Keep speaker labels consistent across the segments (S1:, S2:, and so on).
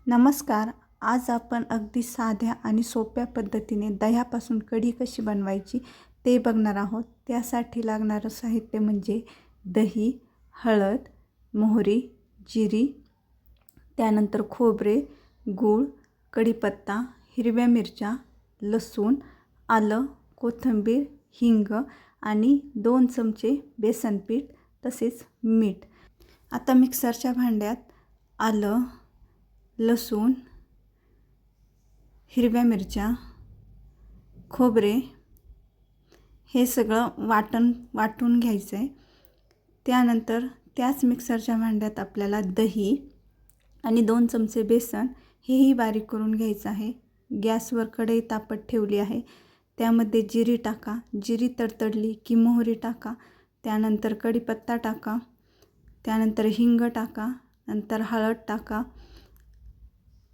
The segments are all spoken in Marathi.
S1: नमस्कार. आज आपण अगदी साध्या आणि सोप्या पद्धतीने दह्यापासून कढी कशी बनवायची ते बघणार आहोत. त्यासाठी लागणारं साहित्य म्हणजे दही, हळद, मोहरी, जिरी, त्यानंतर खोबरे, गूळ, कढीपत्ता, हिरव्या मिरच्या, लसूण, आलं, कोथिंबीर, हिंग आणि 2 चमचे बेसन पीठ तसेच मीठ. आता मिक्सरच्या भांड्यात आलं, लसूण, हिरव्या मिरच्या, खोबरे हे सगळं वाटून घ्यायचं आहे. त्यानंतर त्याच मिक्सरच्या भांड्यात आपल्याला दही आणि 2 चमचे बेसन हेही बारीक करून घ्यायचं आहे. गॅसवर कढई तापत ठेवली आहे. त्यामध्ये जिरी टाका. जिरी तडतडली की मोहरी टाका. त्यानंतर कढीपत्ता टाका. त्यानंतर हिंग टाका. नंतर हळद टाका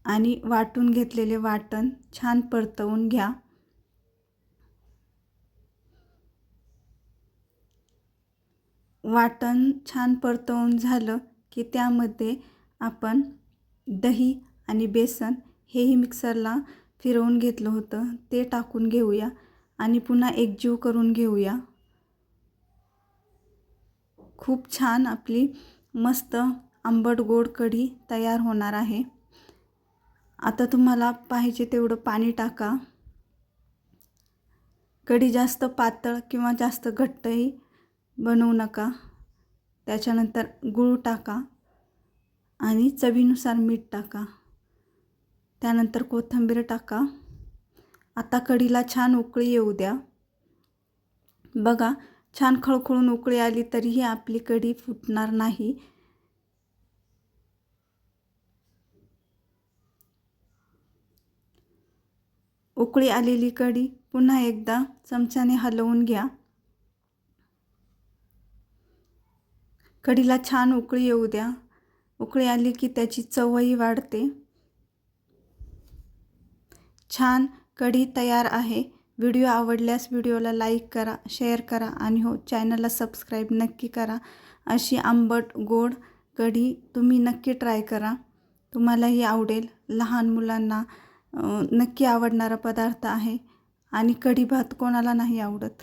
S1: आणि वाटून घेतलेले वाटण छान परतवून घ्या. वाटण छान परतवून झालं की त्यामध्ये आपण दही आणि बेसन हेही मिक्सरला फिरवून घेतलं होतं ते टाकून घेऊया आणि पुन्हा एकजीव करून घेऊया. खूप छान आपली मस्त आंबट गोड कढी तयार होणार आहे. आता तुम्हाला पाहिजे तेवढं पाणी टाका. कढी जास्त पातळ किंवा जास्त घट्टही बनवू नका. त्याच्यानंतर गूळ टाका आणि चवीनुसार मीठ टाका. त्यानंतर कोथिंबीर टाका. आता कढीला छान उकळी येऊ द्या. बघा, छान खळखळून उकळी आली तरीही आपली कढी फुटणार नाही. उकळी आलेली कढी पुन्हा एकदा चमच्याने हलवून घ्या. कढीला छान उकळी येऊ द्या. उकळी आली की त्याची चवही वाढते. छान कढी तयार आहे. व्हिडिओ आवडल्यास व्हिडिओला लाईक करा, शेअर करा आणि हो, चॅनलला सबस्क्राईब नक्की करा. अशी आंबट गोड कढी तुम्ही नक्की ट्राय करा. तुम्हालाही आवडेल. लहान मुलांना नक्की आवडणारा पदार्थ आहे आणि कढी भात कोणाला नाही आवडत.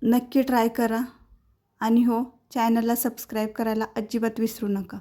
S1: नक्की ट्राय करा आणि हो, चॅनलला सबस्क्राईब करायला अजिबात विसरू नका.